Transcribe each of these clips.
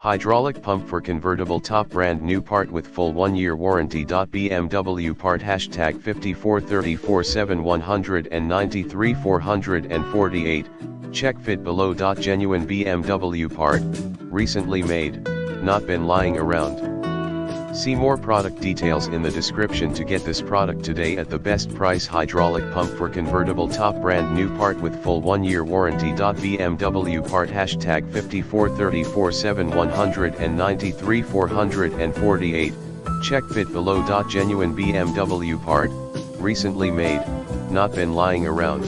Hydraulic pump for convertible top, brand new part with full 1-year warranty. BMW part hashtag 54347193448. Check fit below. Genuine BMW part, recently made, not been lying around. See more product details in the description to get this product today at the best price. Hydraulic pump for convertible top, brand new part with full 1-year warranty. BMW part hashtag 54347193448. Check fit below. Genuine BMW part, recently made, not been lying around.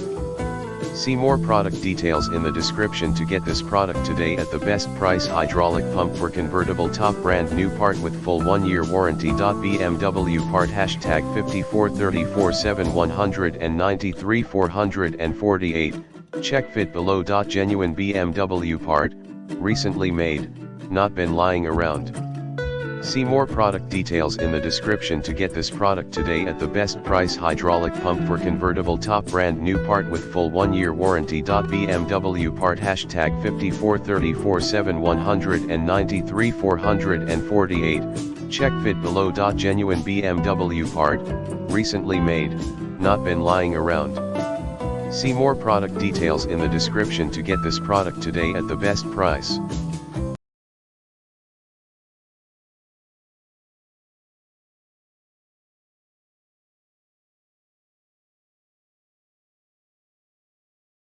See more product details in the description to get this product today at the best price. Hydraulic pump for convertible top, brand new part with full 1-year warranty. BMW part hashtag 54347193448. Check fit below. Genuine BMW part, recently made, not been lying around. See more product details in the description to get this product today at the best price. Hydraulic pump for convertible top, brand new part with full 1-year warranty. BMW part hashtag 54347193448. Check fit below. Genuine BMW part, recently made, not been lying around. See more product details in the description to get this product today at the best price.